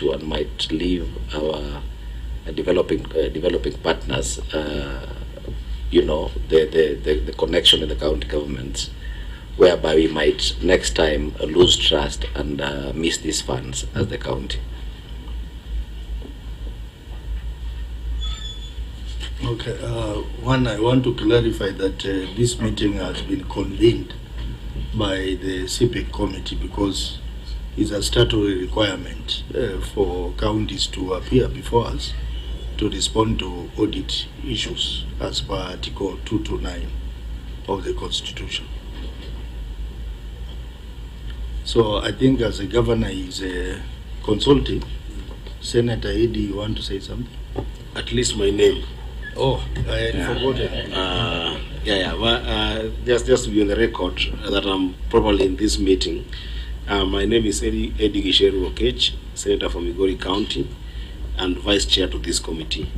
issue and might leave our developing partners, the connection in the county governments, whereby we might next time lose trust and miss these funds as the county. Okay, one, I want to clarify that this meeting has been convened by the CPEC committee because it's a statutory requirement for counties to appear before us to respond to audit issues as per Article 229 of the Constitution. So I think as a governor is consulting. Senator Eddie, you want to say something? At least my name. Oh, I had forgotten. Well, just to be on the record that I'm probably in this meeting. My name is Diaspora, Senator from Migori County and Vice Chair to this committee.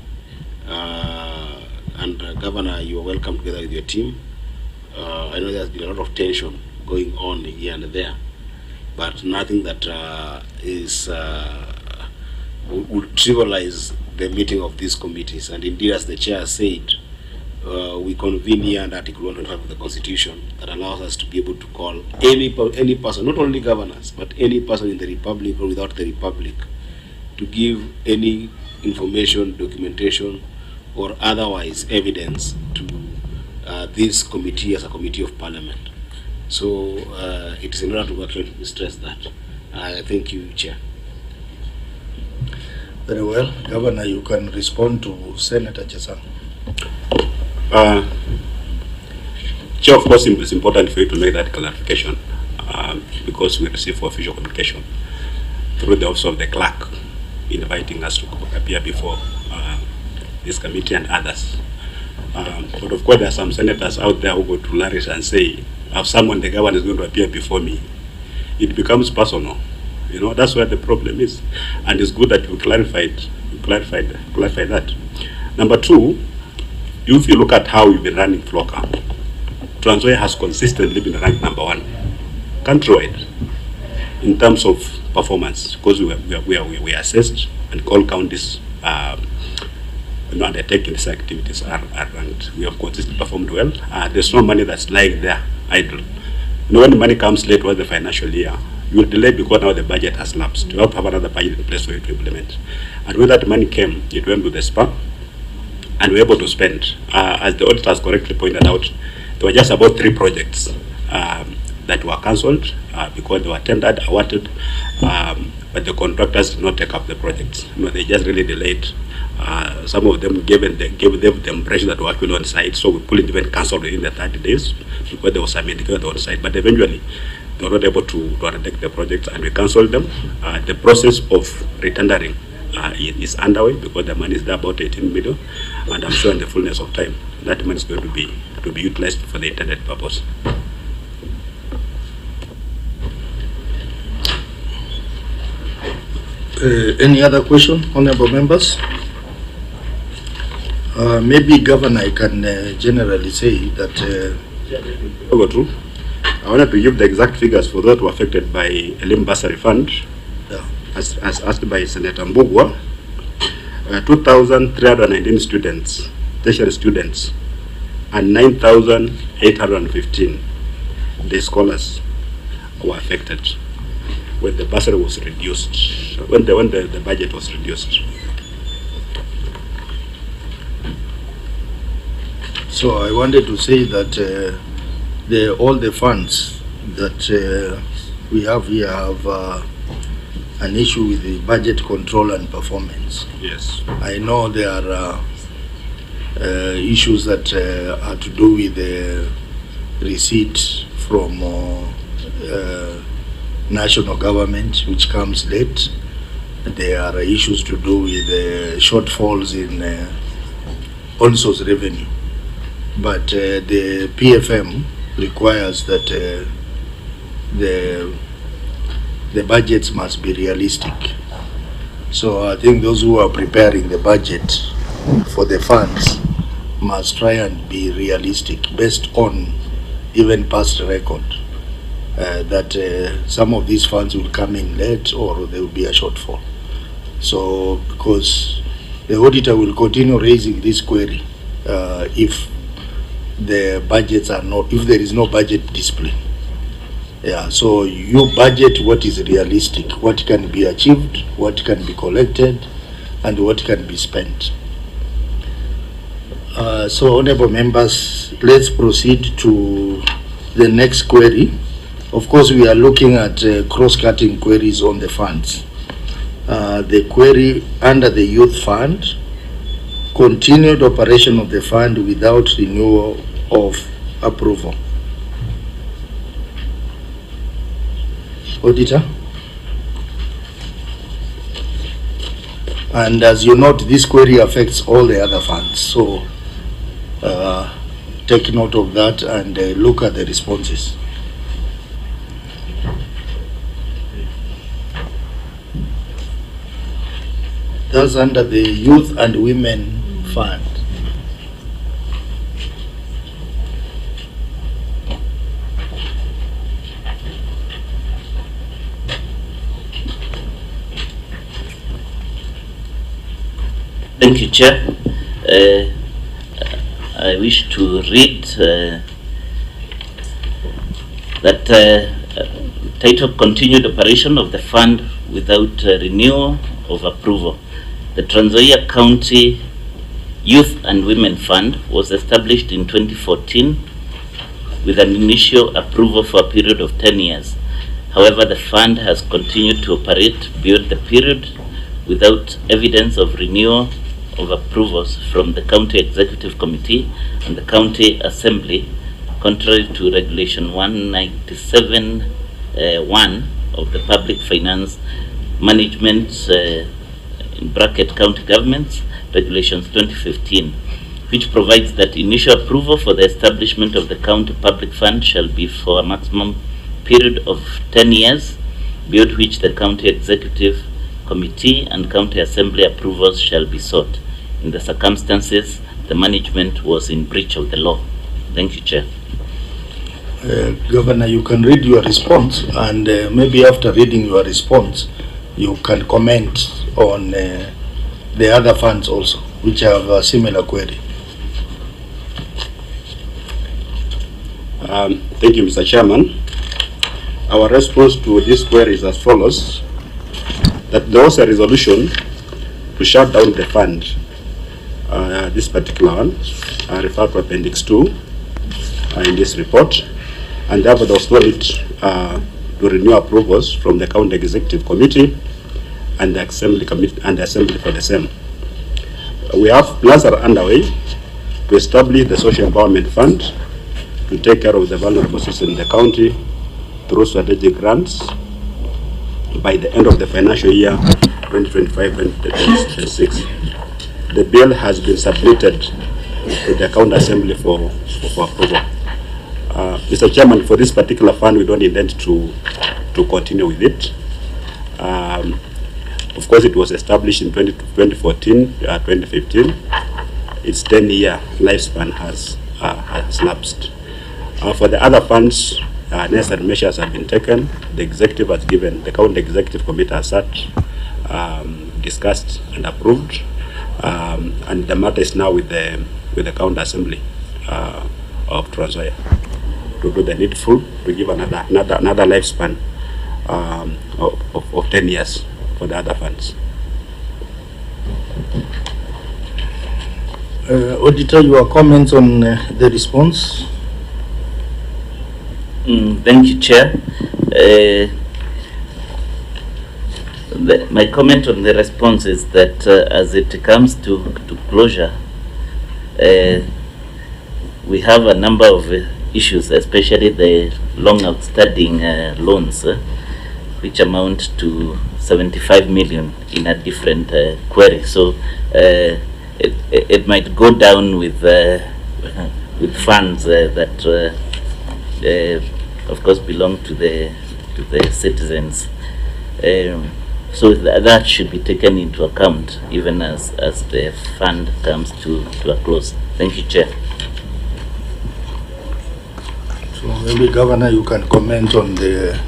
Governor, you are welcome together with your team. I know there's been a lot of tension going on here and there, but nothing that would trivialize the meeting of these committees. And indeed, as the chair said, we convene here under Article 125 of the Constitution that allows us to be able to call any person, not only governors, but any person in the Republic or without the Republic, to give any information, documentation, or otherwise evidence to this committee as a committee of Parliament. So it is in order to actually stress that. Thank you, Chair. Very well. Governor, you can respond to Senator Chesang. Chair, of course, it's important for you to make that clarification because we receive official communication through the office of the clerk inviting us to appear before this committee and others. But of course, there are some senators out there who go to Laris and say, if someone, the governor, is going to appear before me, it becomes personal. You know, that's where the problem is. And it's good that you clarified that. Number two, if you look at how we've been running Floca, Trans Nzoia has consistently been ranked #1 countrywide in terms of performance, because we assessed and all counties undertaking these activities are ranked. We have consistently performed well. There's no money that's lying there idle. You know, when the money comes late towards the financial year, you will delay because now the budget has lapsed. You have to have another budget in place for you to implement. And when that money came, it went to the SPA, and we were able to spend. As the auditors correctly pointed out, there were just about 3 projects that were cancelled because they were tendered, awarded, but the contractors did not take up the projects. You know, they just really delayed. Some of them gave them the impression that were actually on site, so we couldn't even cancel within the 30 days because there was some indicator on site. But eventually, they were not able to undertake the projects, and we cancelled them. The process of retendering is underway because the money is there, about 18 million, and I'm sure in the fullness of time that money is going to be utilized for the intended purpose. Any other question, honorable members? Maybe Governor, I can generally say that I wanted to give the exact figures for those who were affected by Elim Bursary Fund, as asked by Senator Mbugwa. 2,319 students, tertiary students, and 9,815 day scholars were affected when the bursary was reduced, when the budget was reduced. So I wanted to say that all the funds that we have here have an issue with the budget control and performance. Yes. I know there are issues that are to do with the receipt from national government, which comes late. There are issues to do with shortfalls in on-source revenue. But the PFM requires that the budgets must be realistic. So I think those who are preparing the budget for the funds must try and be realistic based on even past record, that some of these funds will come in late or there will be a shortfall. So, because the auditor will continue raising this query if the budgets are not, if there is no budget discipline. Yeah, so you budget what is realistic, what can be achieved, what can be collected, and what can be spent. So, honorable members, let's proceed to the next query. Of course, we are looking at cross-cutting queries on the funds. The query under the youth fund, continued operation of the fund without renewal of approval. Auditor? And as you note, this query affects all the other funds. So take note of that and look at the responses. That's under the Youth and Women Fund. Thank you, Chair. I wish to read that title, Continued Operation of the Fund Without Renewal of Approval. The Trans Nzoia County Youth and Women Fund was established in 2014 with an initial approval for a period of 10 years. However, the fund has continued to operate beyond the period without evidence of renewal of approvals from the County Executive Committee and the County Assembly, contrary to Regulation 197(1) of the Public Finance Management in bracket County Governments Regulations 2015, which provides that initial approval for the establishment of the County Public Fund shall be for a maximum period of 10 years, beyond which the County Executive Committee and County Assembly approvals shall be sought. In the circumstances, the management was in breach of the law. Thank you, Chair. Governor, you can read your response, and maybe after reading your response, you can comment on the other funds also, which have a similar query. Thank you, Mr. Chairman. Our response to this query is as follows: that there was a resolution to shut down the fund. This particular one, referred to Appendix 2 in this report, and therefore there was no need to renew approvals from the County Executive Committee and the Assembly Committee and the Assembly for the same. We have plans that are underway to establish the Social Empowerment Fund to take care of the vulnerable citizens in the county through strategic grants by the end of the financial year 2025-2026. The bill has been submitted to the County Assembly for approval. Mr. Chairman, for this particular fund, we don't intend to continue with it. Of course, it was established in 2014, 2015. Its 10-year lifespan has lapsed. For the other funds, necessary measures have been taken. The executive has given, the County Executive Committee has sat, discussed and approved, and the matter is now with the County Assembly of Trans Nzoia to do the needful to give another lifespan of 10 years for the other funds. Auditor, your comments on the response? Thank you, Chair. My comment on the response is that as it comes to closure, we have a number of issues, especially the long outstanding loans, which amount to 75 million in a different query. So it might go down with funds that of course belong to the citizens. So that should be taken into account even as the fund comes to a close. Thank you, Chair. So maybe, Governor, you can comment on the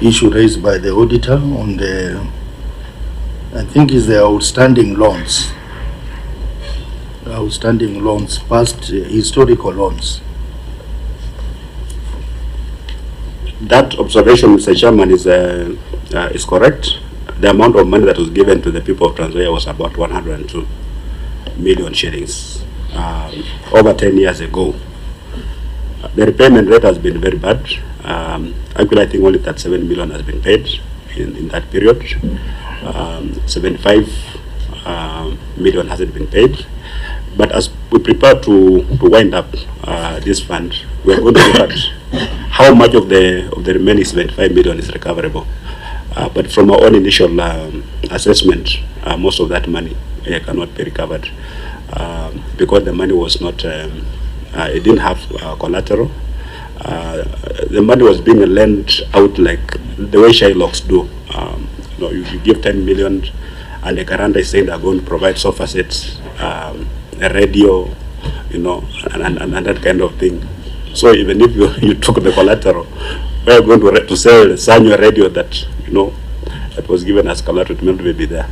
issue raised by the auditor on the I think is the outstanding loans. Outstanding loans, past historical loans. That observation, Mr. Chairman, is correct. The amount of money that was given to the people of Tanzania was about 102 million shillings over 10 years ago. The repayment rate has been very bad. Actually, I think only 37 million has been paid in that period. 75 million hasn't been paid. But as we prepare to wind up this fund, we are going to look at how much of the remaining 75 million is recoverable. But from our own initial assessment, most of that money cannot be recovered because the money was not, it didn't have collateral. The money was being lent out like the way Shylocks do. You give 10 million and the guarantor is saying they're going to provide sofa sets, a radio, and that kind of thing. So even if you took the collateral, we're going to sell your radio that that was given as collateral to be there.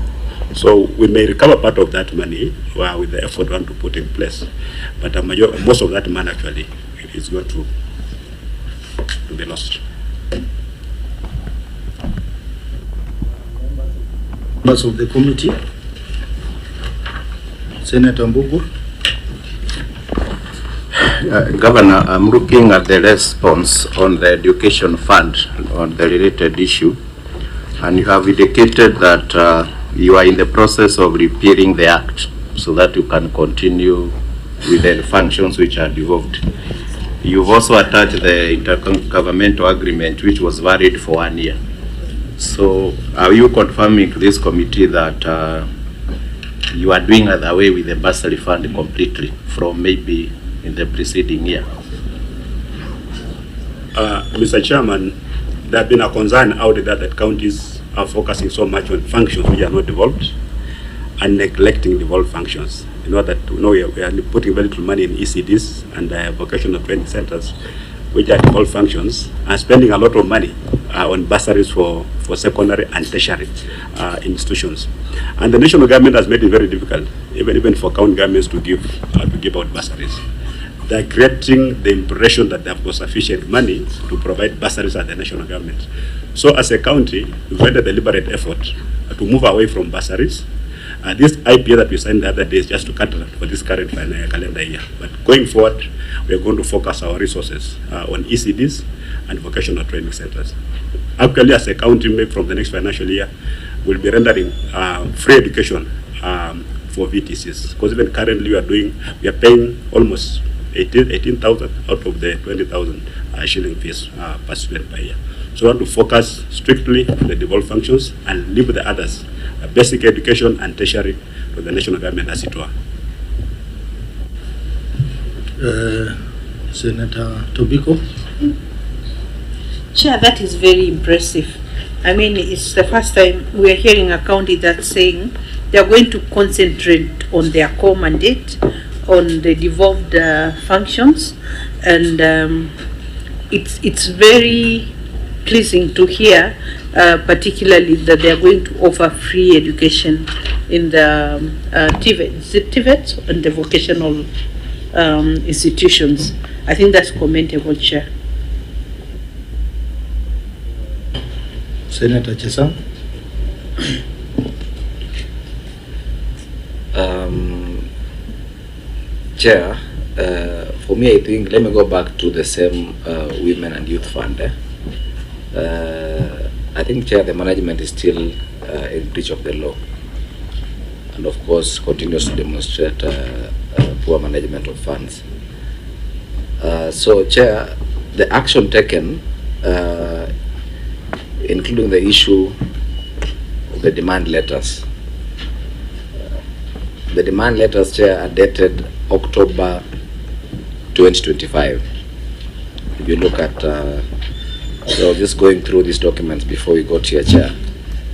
So we may recover part of that money with the effort we want to put in place, but most of that money actually is going to be lost. Members of the committee, Senator Mbugu. Governor, I'm looking at the response on the education fund on the related issue, and you have indicated that you are in the process of repealing the act so that you can continue with the functions which are devolved. You've also attached the intergovernmental agreement which was valid for 1 year. So are you confirming to this committee that you are doing away with the bursary fund completely from maybe in the preceding year? Mr. Chairman, there have been a concern out there that counties are focusing so much on functions which are not devolved and neglecting devolved functions. We are putting very little money in ECDs and vocational training centers, which are devolved functions, and spending a lot of money on bursaries for secondary and tertiary institutions. And the national government has made it very difficult, even for county governments to give out bursaries. They're creating the impression that they've got sufficient money to provide bursaries at the national government. So as a county, we've made a deliberate effort to move away from bursaries. This IPA that we signed the other day is just to cut for this current calendar year. But going forward, we are going to focus our resources on ECDs and vocational training centers. Actually, as a county, maybe from the next financial year, we'll be rendering free education for VTCs. Because even currently we are paying almost 18,000 out of the 20,000 shilling fees per student per year. So we want to focus strictly on the devolved functions and leave the others, basic education and tertiary, to the national government as it were. Senator Tobiko. Chair, that is very impressive. I mean, it's the first time we are hearing a county that's saying they are going to concentrate on their core mandate, on the devolved functions, and it's very pleasing to hear, particularly that they are going to offer free education in the TVET and the vocational institutions. I think that's commendable, Chair. Senator Chesang. Chair, for me, I think, let me go back to the same Women and Youth Fund. I think, Chair, the management is still in breach of the law, and of course continues to demonstrate poor management of funds. So, Chair, the action taken, including the issue of the demand letters. The demand letters, Chair, are dated October 2025. If you look at, so just going through these documents before we got here, Chair.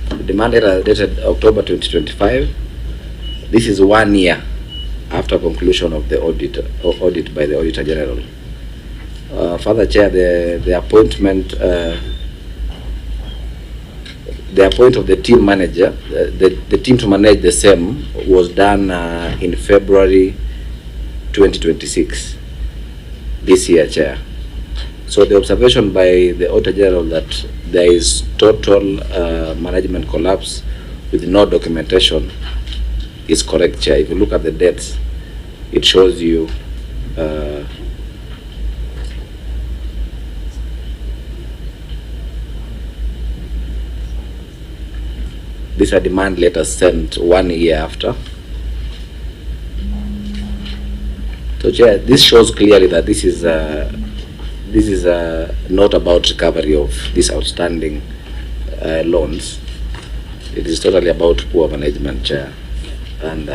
The demand letter dated October 2025. This is 1 year after conclusion of the audit by the Auditor General. Further, Chair, the appointment, the appointment of the team manager, the team to manage the same was done in February 2026, this year, Chair. So the observation by the Auditor General that there is total management collapse with no documentation is correct, Chair. If you look at the dates, it shows you these are demand letters sent 1 year after. So, Chair, this shows clearly that this is not about recovery of these outstanding loans. It is totally about poor management, Chair, and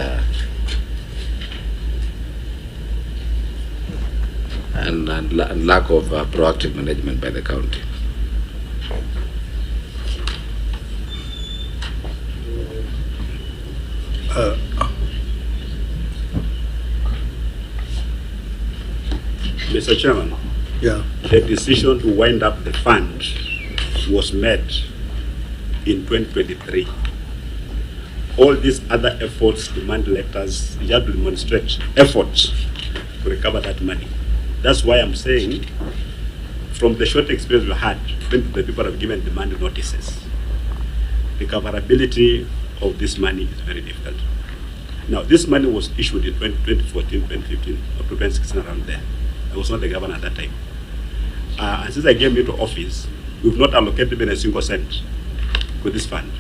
lack of proactive management by the county. Mr. Chairman, Yeah. the decision to wind up the fund was made in 2023. All these other efforts, demand letters, you have to demonstrate efforts to recover that money. That's why I'm saying, from the short experience we had, when the people have given demand notices, recoverability of this money is very difficult. Now, this money was issued in 2014, 2015, up to 2016, around there. I was not the governor at that time. And since I came into office, we've not allocated even a single cent to this fund.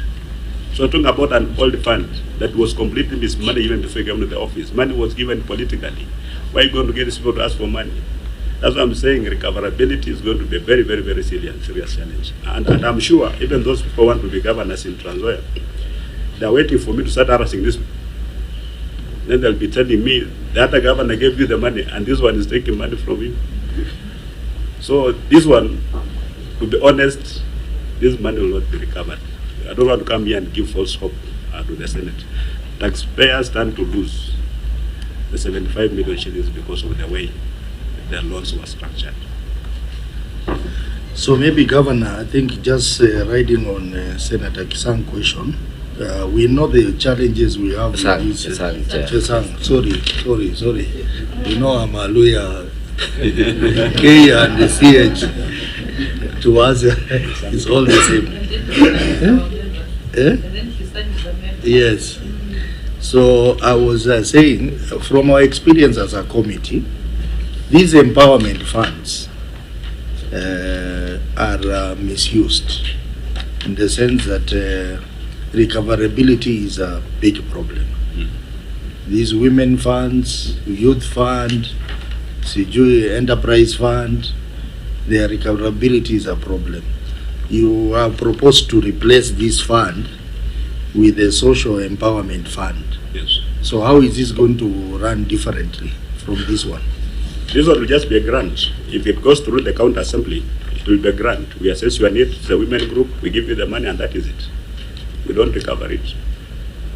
So talking about an old fund that was completely mismanaged even before you came into the office. Money was given politically. Why are you going to get these people to ask for money? That's what I'm saying. Recoverability is going to be a very, very, very serious challenge. And I'm sure even those people want to be governors in Trans Nzoia, they're waiting for me to start harassing this. Then they'll be telling me, the other governor gave you the money and this one is taking money from you. So this one, to be honest, this money will not be recovered. I don't want to come here and give false hope to the Senate. Taxpayers stand to lose the 75 million shillings because of the way their loans were structured. So maybe, Governor, I think just riding on Senator Kisang's question, we know the challenges we have with this. Chesang, sorry. You know I'm a lawyer. K and the CH to us is all the same. Yes. So I was saying, from our experience as a committee, these empowerment funds are misused in the sense that recoverability is a big problem. These women funds, youth fund, enterprise fund, their recoverability is a problem. You have proposed to replace this fund with a social empowerment fund. Yes. So how is this going to run differently from this one? This one will just be a grant. If it goes through the county assembly, it will be a grant. We assess your need, the women group, we give you the money and that is it. We don't recover it.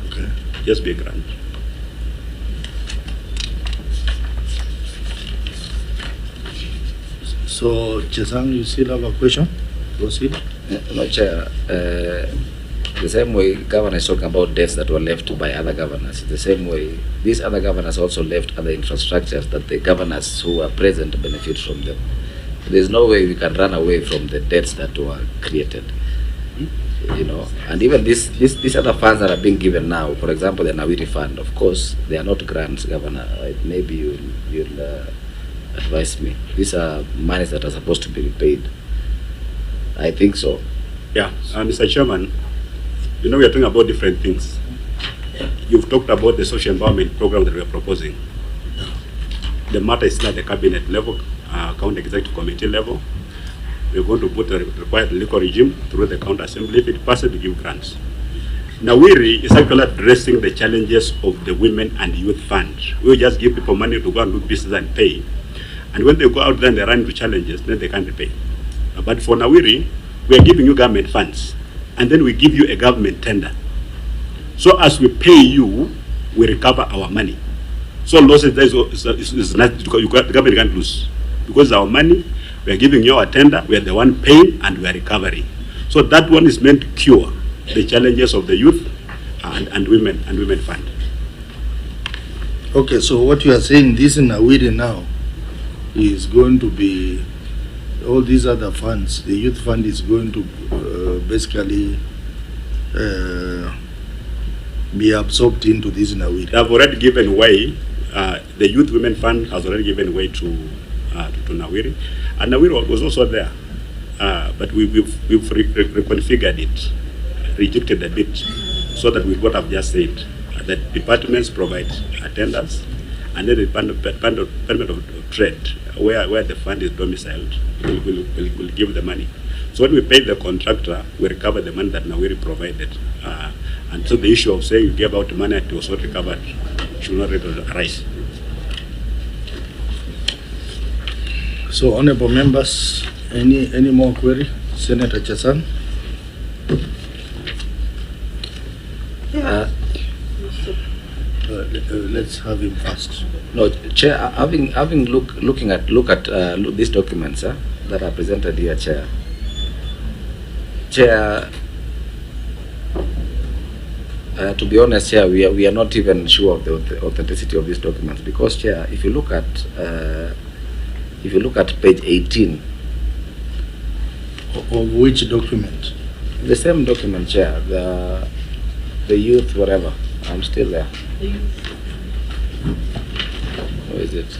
Okay. Just be a grant. So, Chesang, you still have a question? Proceed. No, Chair. The same way Governor is talking about debts that were left by other governors, the same way these other governors also left other infrastructures that the governors who are present benefit from them. There's no way we can run away from the debts that were created. You know, and even these other funds that are being given now, for example, the Nawiri Fund, of course, they are not grants, Governor. Maybe you'll advise me. These are monies that are supposed to be repaid. I think so. Yeah, Mr. Chairman, you know we are talking about different things. You've talked about the social empowerment program that we are proposing. The matter is not at the cabinet level, county executive committee level. We're going to put the required legal regime through the county assembly if it passes to give grants. Nawiri is actually addressing the challenges of the women and youth fund. We will just give people money to go and do business and pay. And when they go out there and they run into challenges, then they can't repay. But for Nawiri, we are giving you government funds, and then we give you a government tender. So as we pay you, we recover our money. So losses is not, the government can't lose. Because our money, we are giving you a tender, we are the one paying, and we are recovering. So that one is meant to cure the challenges of the youth and women fund. Okay, so what you are saying, this in Nawiri now is going to be all these other funds. The youth fund is going to basically be absorbed into this Nawiri. They have already given way. The youth women fund has already given way to Nawiri, and Nawiri was also there, but we've reconfigured it, rejected a bit, so that with what I've just said, that departments provide attendance, and then the Department of Trade, where the fund is domiciled, will give the money. So when we pay the contractor, we recover the money that Nawiri provided. And so the issue of saying you gave out money to also recovered should not arise. So, honorable members, any more query? Senator Chesan? Let's have him first. No, Chair, having looking at these documents that are presented here, Chair, to be honest, Chair, we are not even sure of the authenticity of these documents, because, Chair, if you look at page 18 of which document? The same document, Chair, the youth whatever. I'm still there. Where is it?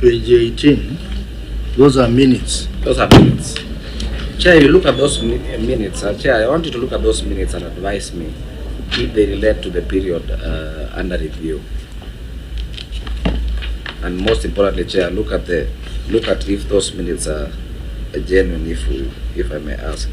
Page 18. Those are minutes. Those are minutes. Chair, you look at those minutes. Chair, I want you to look at those minutes and advise me if they relate to the period under review. And most importantly, Chair, look at if those minutes are genuine, if I may ask.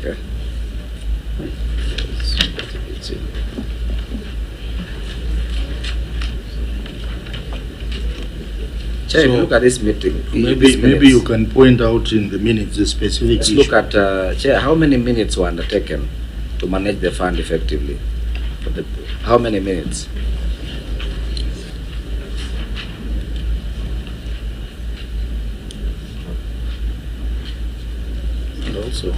Chair, if you look at this meeting, maybe you can point out in the minutes the specific let's issue. look at, Chair, how many minutes were undertaken to manage the fund effectively? How many minutes? And also,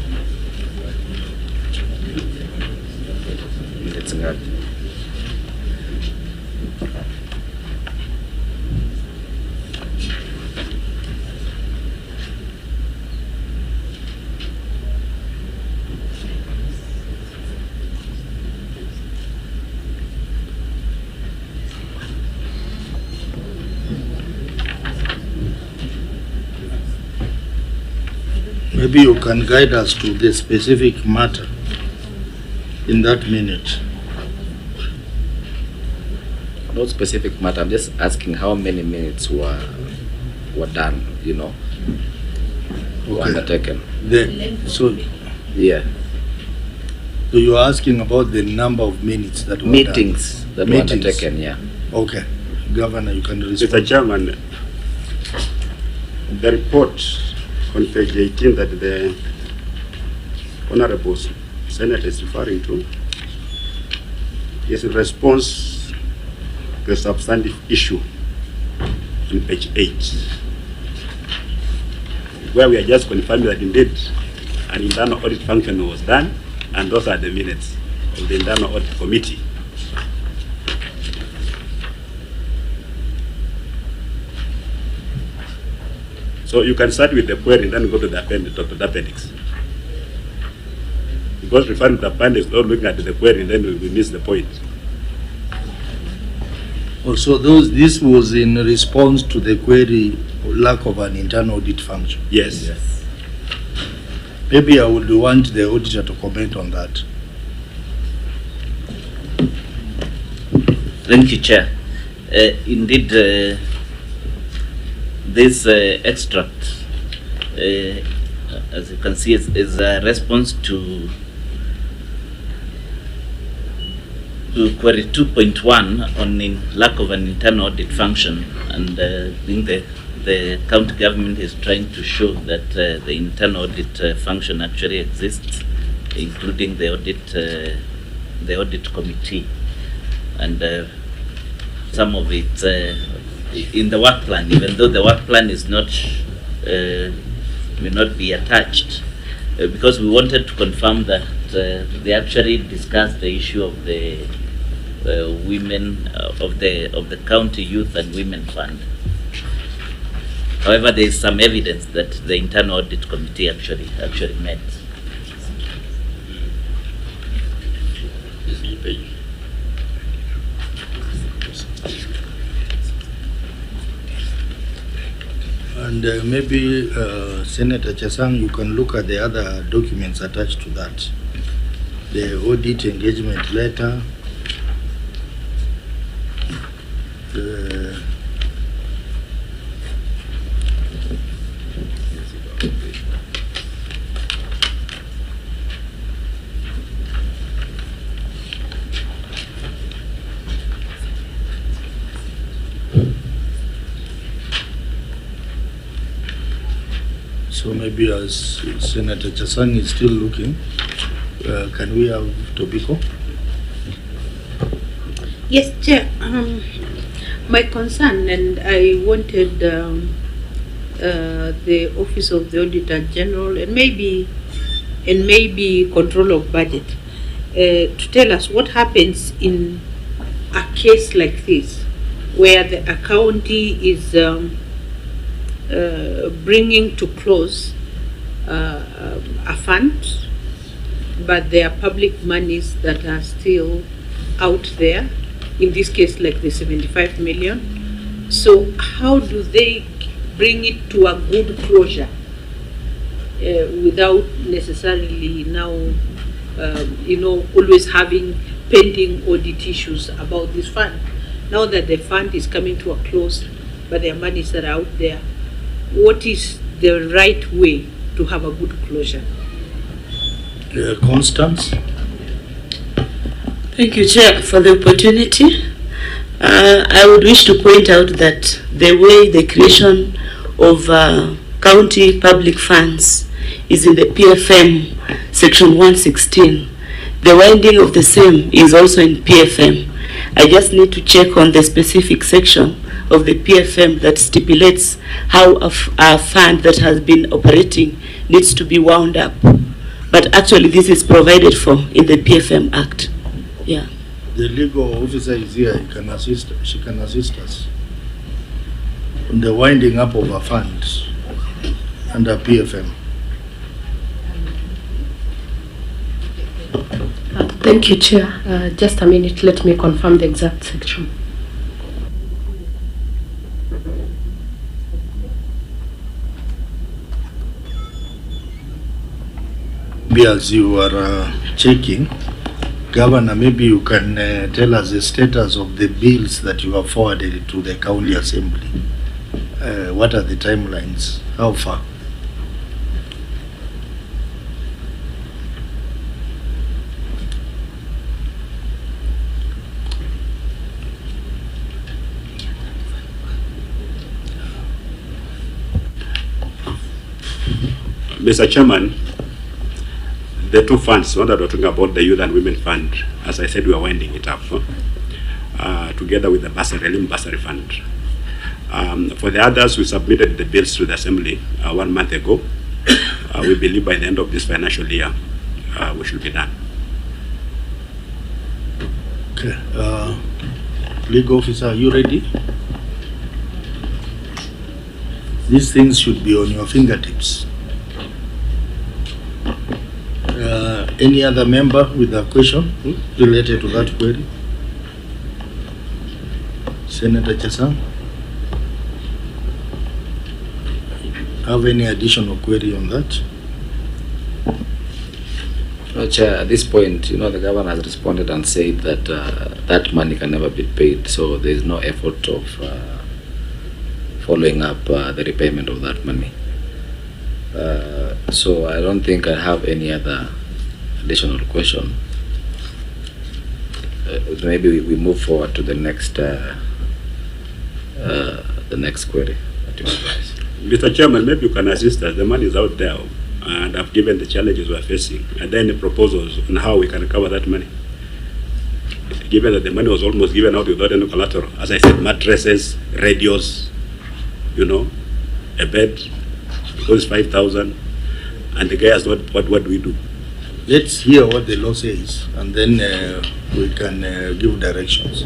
minutes ngapi? Maybe you can guide us to the specific matter in that minute. No specific matter. I'm just asking how many minutes were done, were undertaken. So Yeah. So you are asking about the number of minutes that were Meetings done. that Meetings. were undertaken, yeah. Okay. Governor, you can respond. Mr. Chairman, the report on page 18 that the Honorable Senate is referring to is in response to a substantive issue on page 8, where we are just confirming that indeed an internal audit function was done, and those are the minutes of the internal audit committee. So you can start with the query and then go to the appendix. Because referring to the appendix, not looking at the query, then we miss the point. Also, this was in response to the query lack of an internal audit function. Yes. Maybe I would want the auditor to comment on that. Thank you, Chair. Indeed, this extract, as you can see, is a response to query 2.1 on the lack of an internal audit function, and I think the county government is trying to show that the internal audit function actually exists, including the audit committee, and some of it in the work plan, even though the work plan is not may not be attached, because we wanted to confirm that they actually discussed the issue of the women of the county youth and women fund. However, there is some evidence that the internal audit committee actually met. And maybe Senator Chesang, you can look at the other documents attached to that. The audit engagement letter, so maybe as Senator Chesang is still looking, can we have Tobiko? Yes, Chair. My concern, and I wanted the Office of the Auditor General and maybe Control of Budget to tell us what happens in a case like this, where the accountee is bringing to close a fund, but there are public monies that are still out there, in this case like the 75 million. So how do they bring it to a good closure without necessarily now always having pending audit issues about this fund? Now that the fund is coming to a close, but there are monies that are out there, what is the right way to have a good closure? Constance? Thank you, Chair, for the opportunity. I would wish to point out that the way the creation of county public funds is in the PFM section 116. The winding of the same is also in PFM. I just need to check on the specific section of the PFM that stipulates how a fund that has been operating needs to be wound up. But actually this is provided for in the PFM Act. Yeah. The legal officer is here, she can assist us on the winding up of a fund under PFM. Thank you, Chair. Just a minute, let me confirm the exact section. As you are checking, Governor, maybe you can tell us the status of the bills that you have forwarded to the County Assembly. What are the timelines? How far? Mr. Chairman, the two funds, one that we're talking about, the Youth and Women Fund, as I said, we are winding it up together with the bursary fund. For the others, we submitted the bills to the Assembly 1 month ago. We believe by the end of this financial year, we should be done. Okay. Legal officer, are you ready? These things should be on your fingertips. Any other member with a question related to that query? Senator Chesang? Have any additional query on that? No, Chair, at this point, the governor has responded and said that that money can never be paid, so there is no effort of following up the repayment of that money. So I don't think I have any other additional question. Maybe we move forward to the next query. Mr. Chairman, maybe you can assist us. The money is out there, and I've given the challenges we're facing. Are there any proposals on how we can recover that money? given that the money was almost given out without any collateral. As I said, mattresses, radios, you know, a bed, because it's 5,000, and the guy has not, what do we do? Let's hear what the law says, and then we can give directions.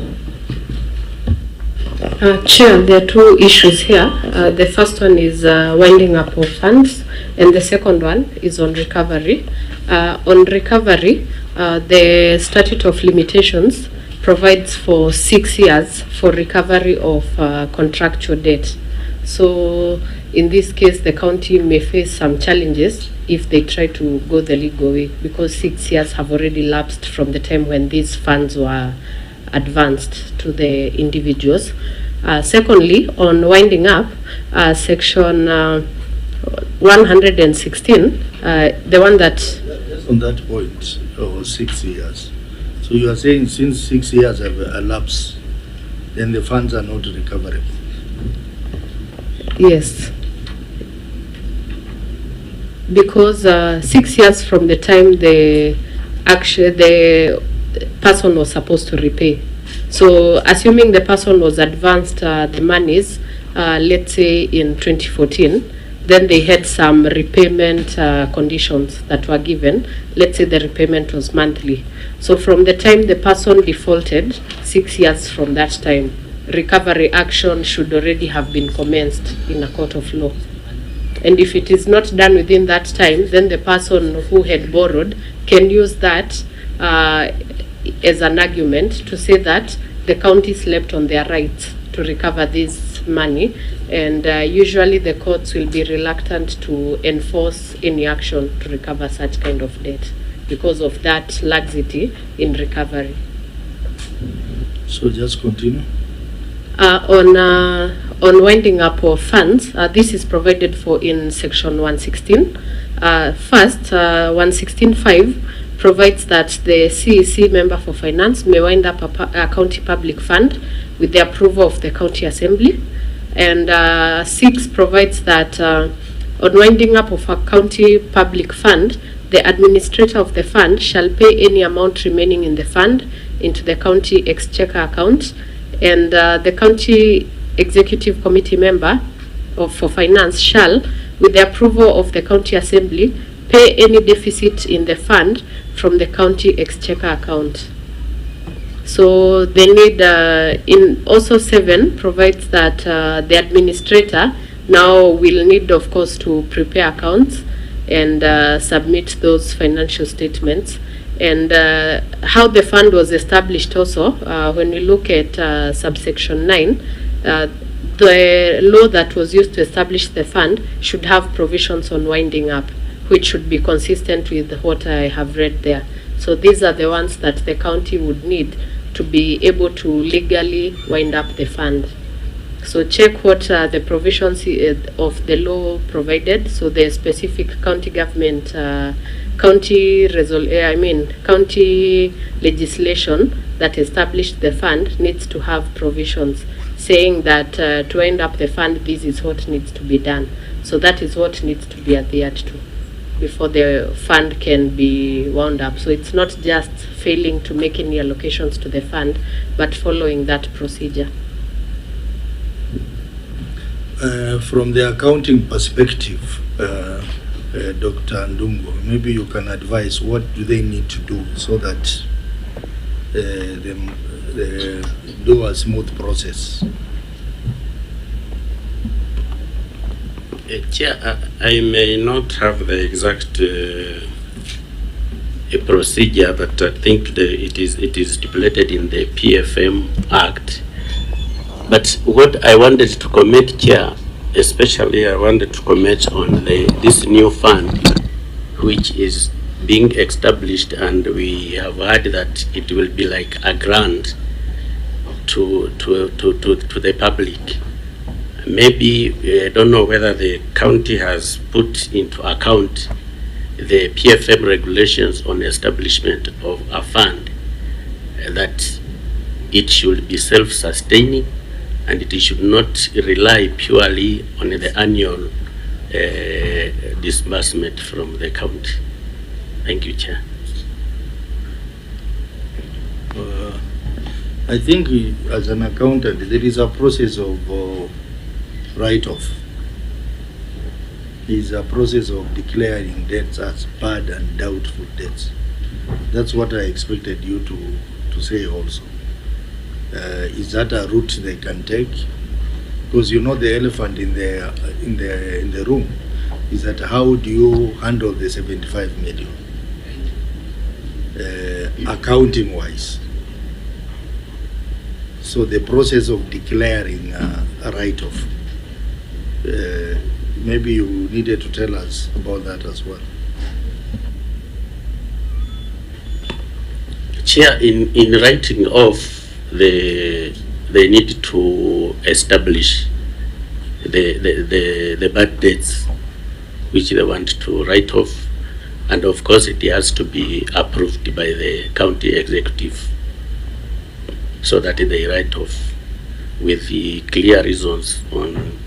Chair, there are two issues here. The first one is winding up of funds, and the second one is on recovery. On recovery, the statute of limitations provides for 6 years for recovery of contractual debt. So in this case, the county may face some challenges if they try to go the legal way, because 6 years have already lapsed from the time when these funds were advanced to the individuals. Secondly, on winding up, section 116, the one that... On that point, 6 years. So you are saying since 6 years have elapsed, then the funds are not recoverable? Yes. Because 6 years from the time the person was supposed to repay. So assuming the person was advanced the monies, let's say in 2014, then they had some repayment conditions that were given. Let's say the repayment was monthly. So from the time the person defaulted, 6 years from that time, recovery action should already have been commenced in a court of law. And if it is not done within that time, then the person who had borrowed can use that as an argument to say that the county slept on their rights to recover this money, and usually the courts will be reluctant to enforce any action to recover such kind of debt because of that laxity in recovery. So just continue. On winding up of funds, this is provided for in section 116. First, 116.5 provides that the CEC member for finance may wind up a county public fund with the approval of the county assembly. And 6 provides that on winding up of a county public fund, the administrator of the fund shall pay any amount remaining in the fund into the county exchequer account, and the county executive committee member for finance shall, with the approval of the county assembly, pay any deficit in the fund from the county exchequer account. So they need, in also 7 provides that the administrator now will need, of course, to prepare accounts and submit those financial statements. And how the fund was established also, when we look at subsection 9, the law that was used to establish the fund should have provisions on winding up, which should be consistent with what I have read there. So these are the ones that the county would need to be able to legally wind up the fund. So check what the provisions of the law provided. So the specific county government, county legislation that established the fund needs to have provisions saying that to wind up the fund, this is what needs to be done. So that is what needs to be adhered to before the fund can be wound up. So it's not just failing to make any allocations to the fund, but following that procedure. From the accounting perspective, Dr. Ndungo, maybe you can advise what do they need to do so that they do a smooth process. Chair, I may not have the exact procedure, but I think it is stipulated in the PFM Act. But what I wanted to comment, Chair, especially I wanted to comment on this new fund which is being established, and we have heard that it will be like a grant to the public. Maybe I don't know whether the county has put into account the PFM regulations on establishment of a fund, that it should be self-sustaining and it should not rely purely on the annual disbursement from the county. Thank you, Chair. I think as an accountant, there is a process of write-off. There is a process of declaring debts as bad and doubtful debts. That's what I expected you to say also. Is that a route they can take? Because you know the elephant in the room is that how do you handle the 75 million accounting wise? So the process of declaring a write-off, maybe you needed to tell us about that as well. Chair, in writing off, they need to establish the bad debts which they want to write off, and of course it has to be approved by the county executive, so that they write off with the clear reasons on,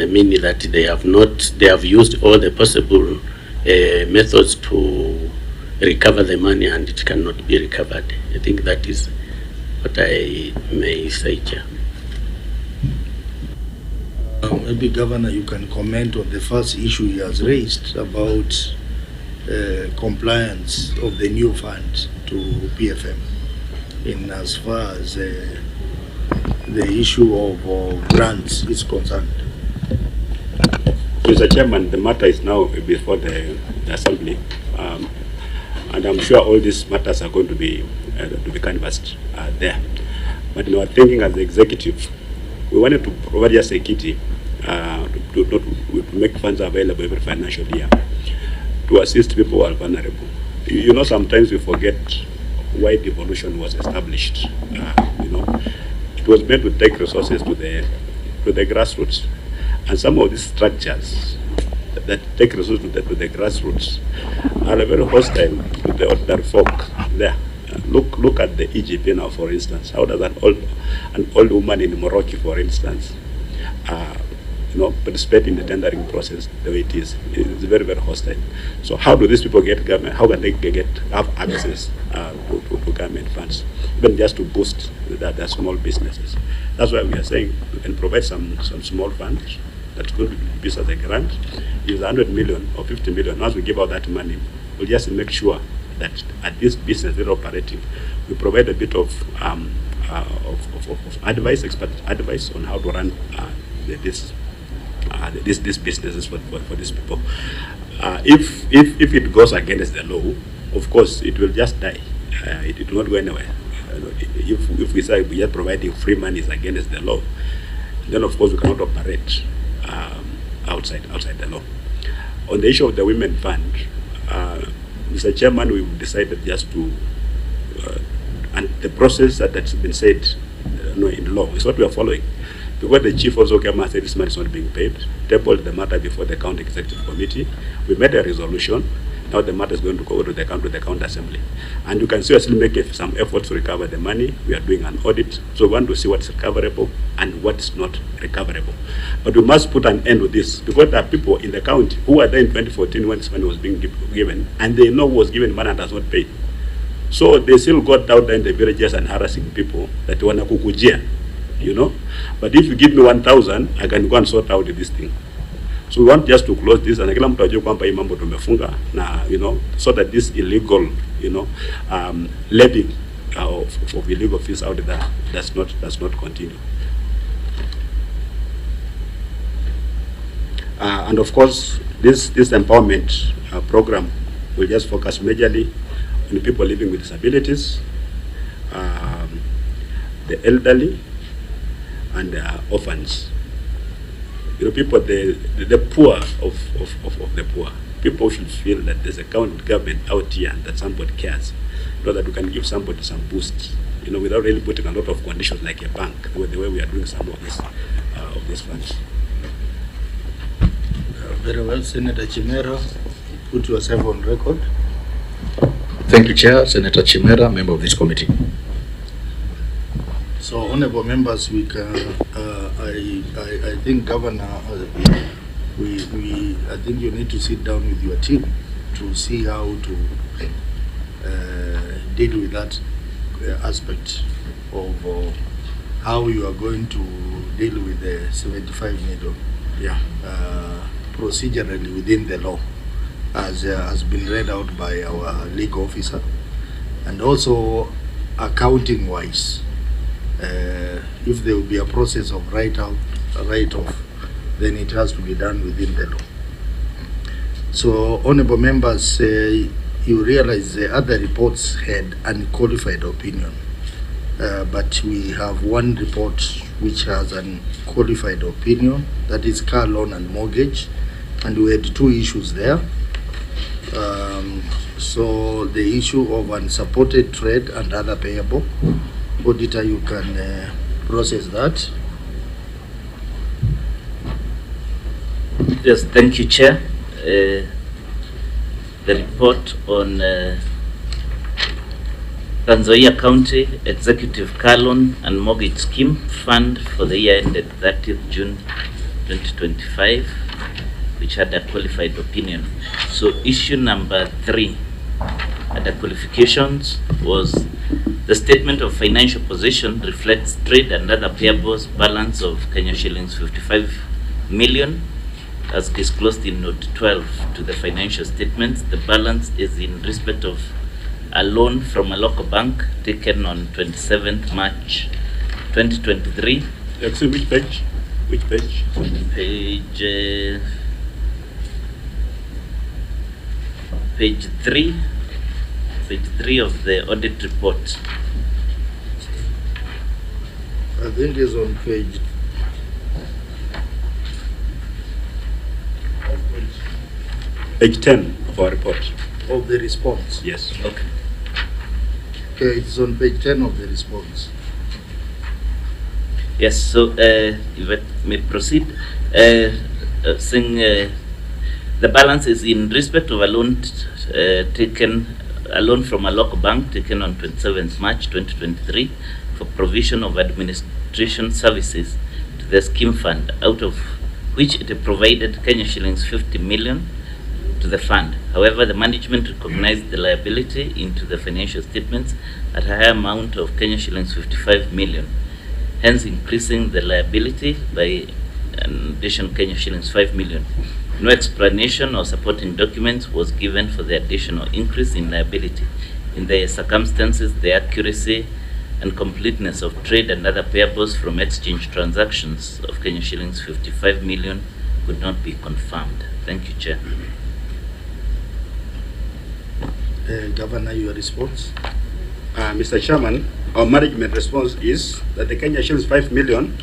meaning that they have used all the possible methods to recover the money and it cannot be recovered. I think that is what I may say, Chair. Maybe Governor, you can comment on the first issue he has raised about compliance of the new fund to PFM, in as far as the issue of grants is concerned. Mr. Chairman, the matter is now before the Assembly, and I'm sure all these matters are going to be canvassed there. But in our thinking as the executive, we wanted to provide just a kitty to make funds available every financial year to assist people who are vulnerable. You know, sometimes we forget why devolution was established. You know, it was meant to take resources to the grassroots, and some of these structures that take resources to the grassroots are very hostile to the ordinary folk there. Look at the Egypt now, for instance. How does an old woman in Morocco, for instance, participate in the tendering process the way it is? It's very, very hostile. So how do these people get government? How can they have access to government funds, even just to boost their small businesses? That's why we are saying we can provide some small funds that's going to be as a grant. Use 100 million or 50 million. Once we give out that money, we'll just make sure that at this business they're operating, we provide a bit of advice, expert advice on how to run these businesses for these people. If it goes against the law, of course it will just die. It will not go anywhere. If we say we are providing free money is against the law, then of course we cannot operate outside the law. On the issue of the Women Fund, Mr. Chairman, we've decided just to, and the process that's been said in law is what we are following. Because the chief also came and said this money is not being paid, tabled the matter before the county executive committee. We made a resolution. Now the matter is going to go to the county assembly. And you can see us making some efforts to recover the money. We are doing an audit. So we want to see what's recoverable and what's not recoverable. But we must put an end to this, because there are people in the county who were there in 2014 when this money was being given, and they know who was given money and does not pay. So they still got out there in the villages and harassing people that want to kukujia, you know. But if you give me 1,000, I can go and sort out this thing. So we want just to close this, and kila mtu ajue kwamba hii mambo tumefunga na, you know, so that this illegal, you know, levying of illegal fees out there does not continue. And of course, this empowerment program will just focus majorly on people living with disabilities, the elderly, and orphans. You know, people, the poor of the poor. People should feel that there's a government out here and that somebody cares. You know, that we can give somebody some boost, you know, without really putting a lot of conditions like a bank, the way we are doing some of these funds. Very well, Senator Chimera, put yourself on record. Thank you, Chair. Senator Chimera, member of this committee. So, honorable members, we can. I think, Governor, I think you need to sit down with your team to see how to deal with that aspect. of how you are going to deal with the 75 million procedurally within the law, as has been read out by our legal officer, and also accounting wise, if there will be a process of write-off, then it has to be done within the law. So, honorable members, you realize the other reports had unqualified opinion, but we have one report which has an qualified opinion, that is car loan and mortgage, and we had two issues there. So the issue of unsupported trade and other payable, auditor, you can process that. Yes, thank you, Chair. The report on Trans Nzoia County Executive Car Loan and Mortgage Scheme Fund for the year ended 30th June 2025, which had a qualified opinion. So issue number 3 under qualifications was the statement of financial position reflects trade and other payables balance of Kenya shillings 55 million as disclosed in note 12 to the financial statements. The balance is in respect of a loan from a local bank taken on 27th March 2023. Excuse me, which page? Which page? Page 3 of the audit report. I think it's on page Page 10 of our report. of the response. Yes. Okay. Okay, it's on page 10 of the response. Yes, so if I may proceed, saying the balance is in respect of a loan from a local bank taken on 27th March 2023 for provision of administration services to the scheme fund, out of which it provided Kenya shillings 50 million to the fund. However, the management recognized the liability into the financial statements at a higher amount of Kenya shillings 55 million, hence increasing the liability by an additional Kenya shillings 5 million. No explanation or supporting documents was given for the additional increase in liability. In the circumstances, the accuracy and completeness of trade and other payables from exchange transactions of Kenya shillings 55 million could not be confirmed. Thank you, Chair. Governor, your response? Mr. Chairman, our management response is that the Kenya shillings 5 million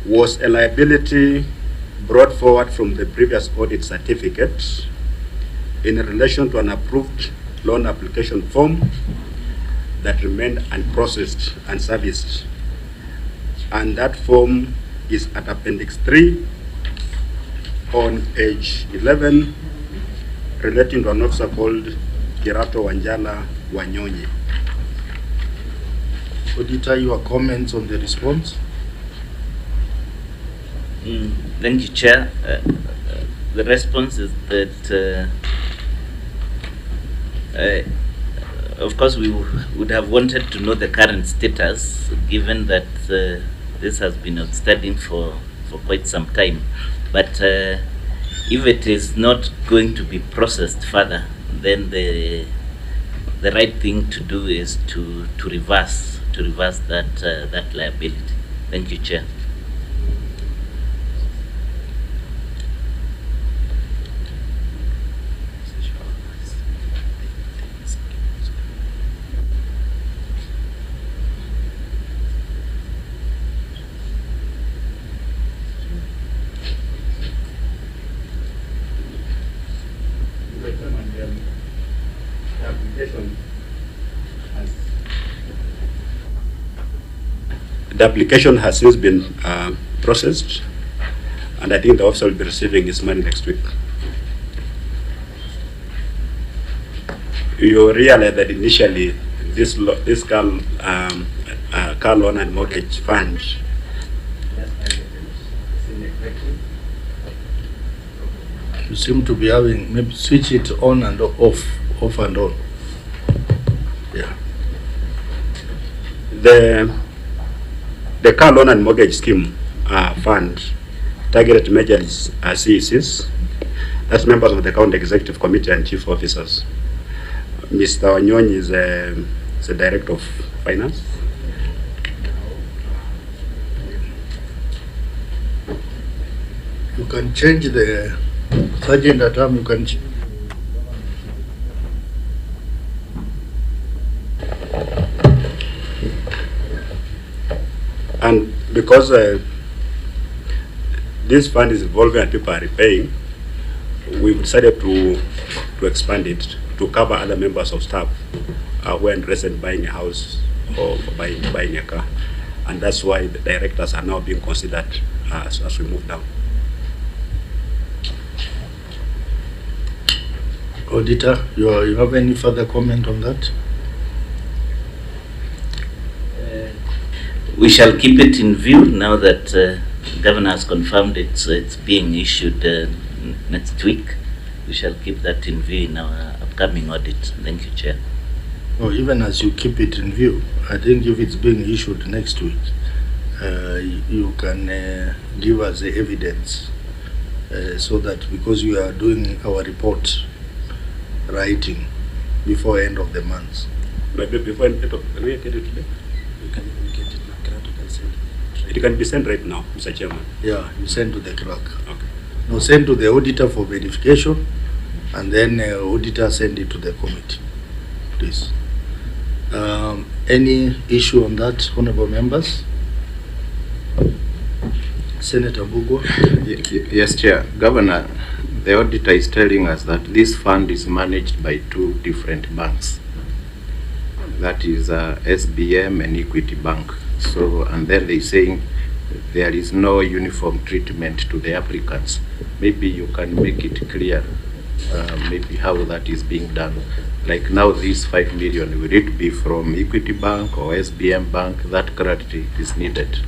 was a liability brought forward from the previous audit certificate in relation to an approved loan application form that remained unprocessed and serviced. And that form is at Appendix 3 on page 11, relating to an officer called Kirato Wanjala Wanyonyi. Auditor, your comments on the response? Thank you, Chair. The response is that, of course, we would have wanted to know the current status, given that this has been outstanding for quite some time. But if it is not going to be processed further, then the right thing to do is to reverse that liability. Thank you, Chair. The application has since been processed, and I think the officer will be receiving his money next week. You realize that initially this car loan and mortgage fund You seem to be having, maybe switch it on and off and on. Yeah. The car loan and mortgage scheme fund targeted measures CECs. That's members of the County Executive Committee and Chief Officers. Mr. Onyonyi is the Director of Finance. You can change the Sergeant at arm, you can And because this fund is evolving and people are repaying, we've decided to expand it to cover other members of staff who are interested in buying a house or buying a car. And that's why the directors are now being considered as we move down. Auditor, you have any further comment on that? We shall keep it in view now that Governor has confirmed it's being issued next week. We shall keep that in view in our upcoming audit. Thank you, Chair. Oh, even as you keep it in view, I think if it's being issued next week, you can give us the evidence so that because we are doing our report writing before end of the month. Maybe before end of the week, get it today? You can get it, you can send it. It can be sent right now, Mr. Chairman. Yeah, you send to the clerk. Okay. No, send to the auditor for verification, and then auditor send it to the committee, please. Any issue on that, honorable members? Senator Mbugua? Yes, Chair. Governor, the auditor is telling us that this fund is managed by two different banks. That is SBM and Equity Bank. So, and then they're saying there is no uniform treatment to the applicants. Maybe you can make it clear, maybe how that is being done. Like now, this 5 million, will it be from Equity Bank or SBM Bank? That clarity is needed.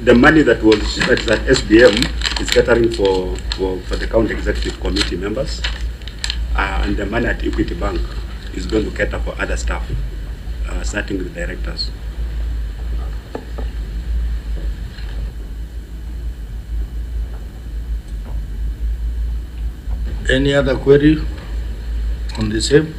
The money that at SBM is catering for the County Executive Committee members, and the money at Equity Bank is going to cater for other staff, starting with directors. Any other query on the same?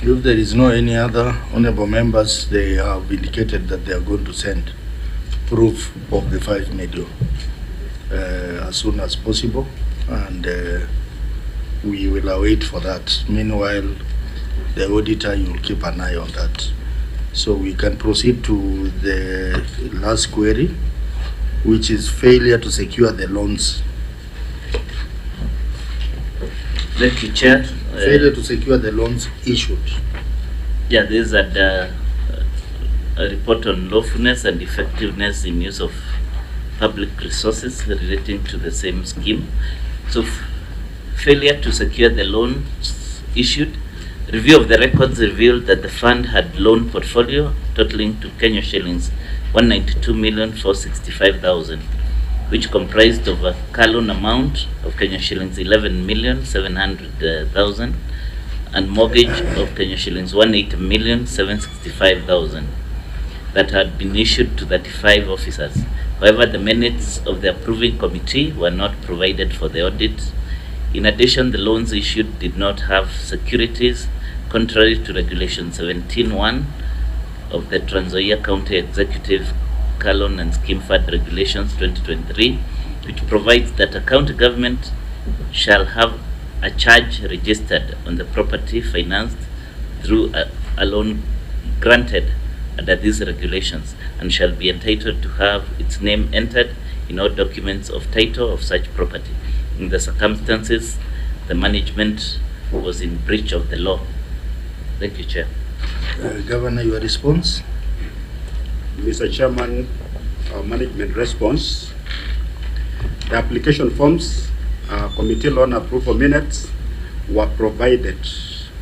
If there is no any other honorable members, they have indicated that they are going to send proof of the 5 million as soon as possible, and we will await for that. Meanwhile, the auditor, you will keep an eye on that. So we can proceed to the last query, which is failure to secure the loans. Thank you, Chair. Failure to secure the loans issued. Yeah, this is a report on lawfulness and effectiveness in use of public resources relating to the same scheme. So, failure to secure the loans issued. Review of the records revealed that the fund had loan portfolio totaling to Kenya shillings 192,465,000, which comprised of a car loan amount of Kenya shillings 11,700,000 and mortgage of Kenya shillings 180,765,000 that had been issued to 35 officers. However, the minutes of the approving committee were not provided for the audit. In addition, the loans issued did not have securities, contrary to Regulation 17(1) of the Trans Nzoia County Executive Car Loan and Scheme Fund Regulations 2023, which provides that a county government shall have a charge registered on the property financed through a loan granted under these regulations and shall be entitled to have its name entered in all documents of title of such property. In the circumstances, the management was in breach of the law. Thank you, Chair. Governor, your response? Mr. Chairman, management response. The application forms, committee loan approval minutes were provided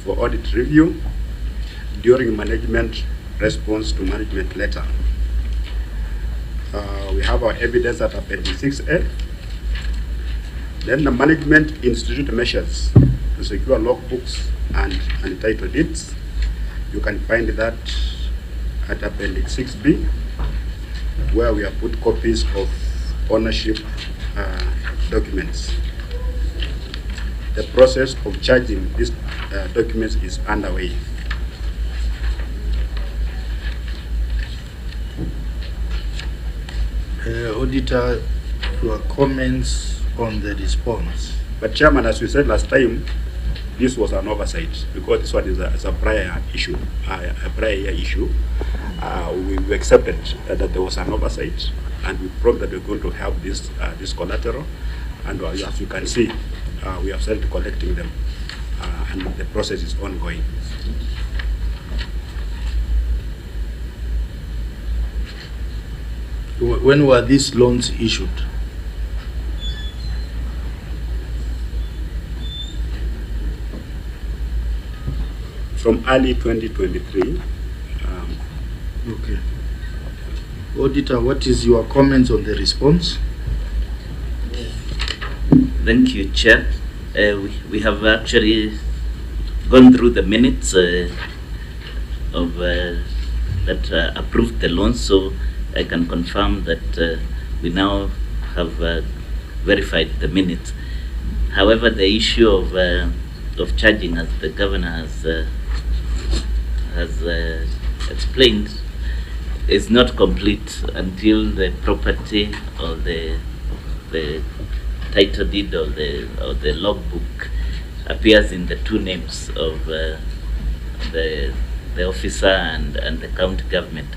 for audit review during management response to management letter. We have our evidence at Appendix 6A. Then the management institute measures to secure logbooks and title deeds. You can find that at Appendix 6B, where we have put copies of ownership documents. The process of charging these documents is underway. Auditor, your comments on the response. But Chairman, as we said last time, this was an oversight because this one is a prior issue, a prior year issue. We accepted that there was an oversight, and we promised that we're going to have this collateral. And as you can see, we have started collecting them, and the process is ongoing. When were these loans issued? From early 2023. Okay. Auditor, what is your comments on the response? Thank you, Chair. We have actually gone through the minutes of that approved the loans, so I can confirm that we now have verified the minutes. However, the issue of charging, as the governor has explained, is not complete until the property or the title deed or the logbook appears in the two names of the officer and the county government.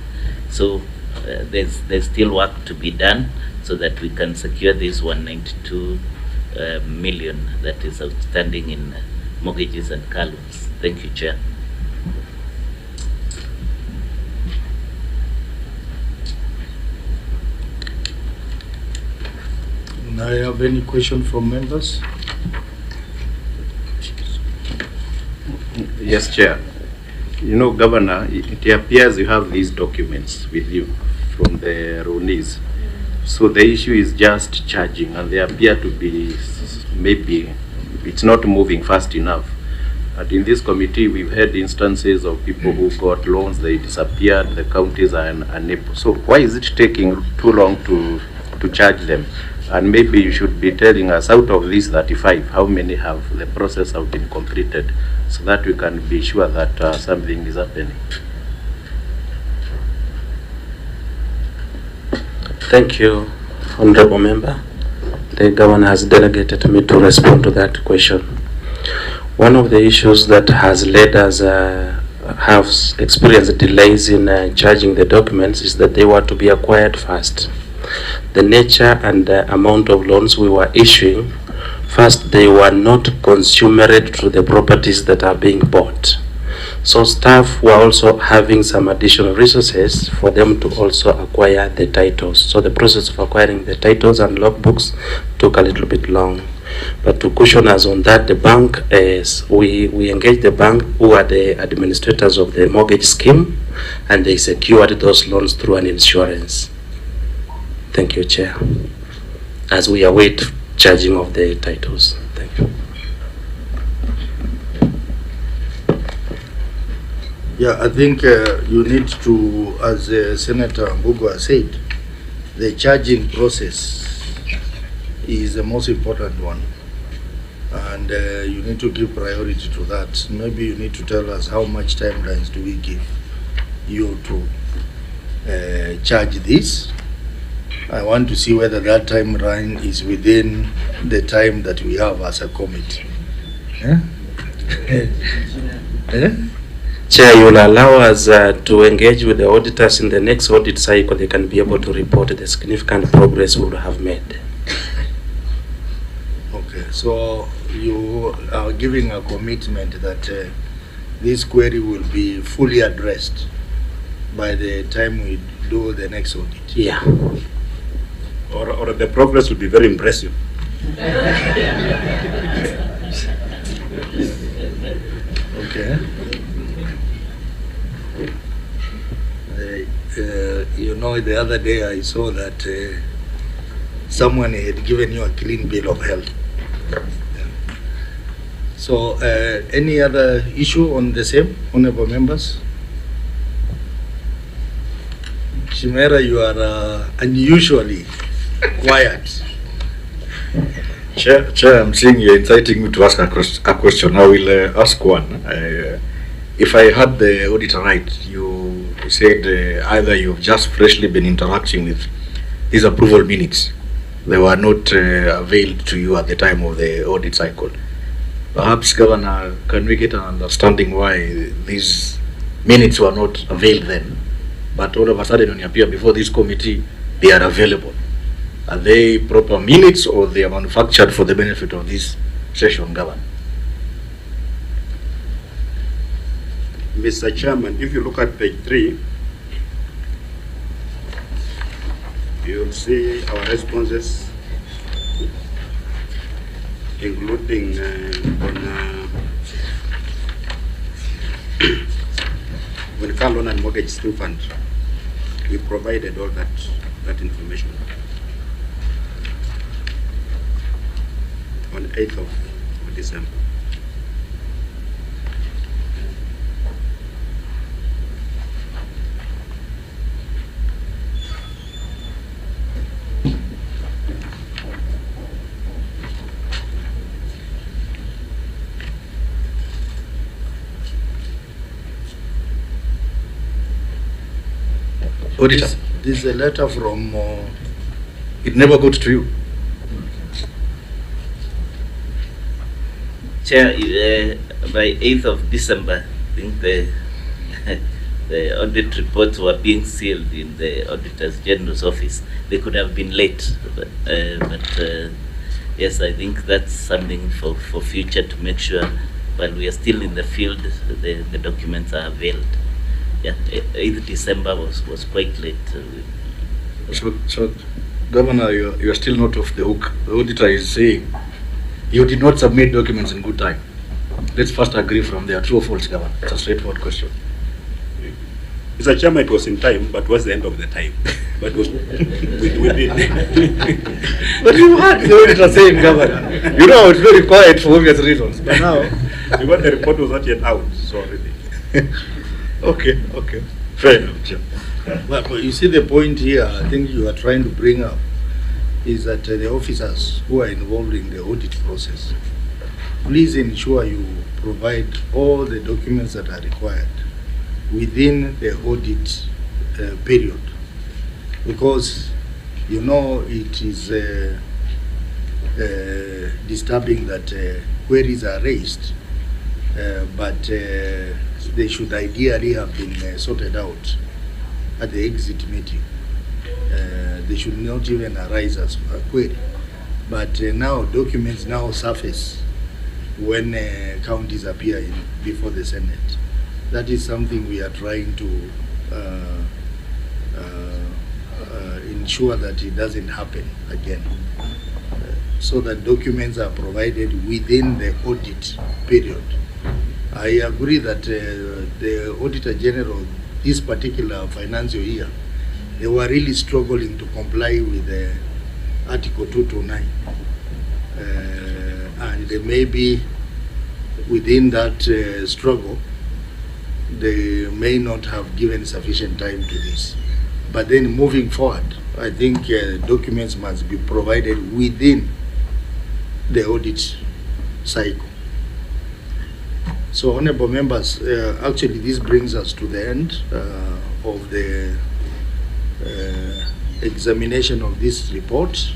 So there's still work to be done so that we can secure this 192 million that is outstanding in mortgages and car loans. Thank you, Chair. Do I have any question from members? Yes, Chair. You know, Governor, it appears you have these documents with you from the Ronis. So the issue is just charging, and they appear to be, maybe it's not moving fast enough. And in this committee, we've had instances of people who got loans, they disappeared, the counties are unable. So why is it taking too long to charge them? And maybe you should be telling us, out of these 35, how many have the process have been completed, so that we can be sure that something is happening. Thank you, Honorable Member. The Governor has delegated me to respond to that question. One of the issues that has led us have experienced delays in charging the documents is that they were to be acquired first. The nature and the amount of loans we were issuing, first, they were not consummate to the properties that are being bought. So staff were also having some additional resources for them to also acquire the titles. So the process of acquiring the titles and logbooks took a little bit long. But to cushion us on that, the bank is, we engaged the bank, who are the administrators of the mortgage scheme, and they secured those loans through an insurance. Thank you, Chair. As we await charging of the titles. Thank you. Yeah, I think you need to, as Senator Mbugo has said, the charging process is the most important one. And you need to give priority to that. Maybe you need to tell us how much timelines do we give you to charge this. I want to see whether that timeline is within the time that we have as a committee. Chair, you will allow us to engage with the auditors in the next audit cycle. They can be able to report the significant progress we will have made. Okay, so you are giving a commitment that this query will be fully addressed by the time we do the next audit. Yeah. Or the progress will be very impressive. Okay. You know, the other day I saw that someone had given you a clean bill of health. Yeah. So, any other issue on the same, honorable members? Chimera, you are unusually quiet. Chair, I'm seeing you're inciting me to ask a question. I will ask one. If I heard the auditor right, you said either you've just freshly been interacting with these approval minutes. They were not availed to you at the time of the audit cycle. Perhaps, Governor, can we get an understanding why these minutes were not availed then, but all of a sudden when you appear before this committee, they are available? Are they proper minutes or they are manufactured for the benefit of this session, Governor? Mr. Chairman, if you look at page 3, you'll see our responses, including on car loan and mortgage scheme fund. We provided all that information on 8th of December. Auditor, This is a letter from... it never got to you. Chair, by 8th of December, I think the audit reports were being sealed in the Auditor's General's office. They could have been late, but yes, I think that's something for future to make sure while we are still in the field, the documents are availed. Yeah, 8th December was quite late. So, Governor, you are still not off the hook. The auditor is saying you did not submit documents in good time. Let's first agree from there. True or false, Governor? It's a straightforward question. Mr. Chairman, it was in time, but was the end of the time. But we did. But you heard the auditor saying, Governor. You know, it's very quiet for obvious reasons. But now, because the report was not yet out, so already. Okay. Fair enough, Chair. But you see the point here, I think you are trying to bring up, is that the officers who are involved in the audit process, please ensure you provide all the documents that are required within the audit period. Because, you know, it is disturbing that queries are raised, but they should ideally have been sorted out at the exit meeting. They should not even arise as a query. But now documents now surface when counties appear before the Senate. That is something we are trying to ensure that it doesn't happen again. So that documents are provided within the audit period. I agree that the Auditor General, this particular financial year, they were really struggling to comply with Article 229. And maybe within that struggle, they may not have given sufficient time to this. But then moving forward, I think documents must be provided within the audit cycle. So, honorable members, actually this brings us to the end of the examination of this report.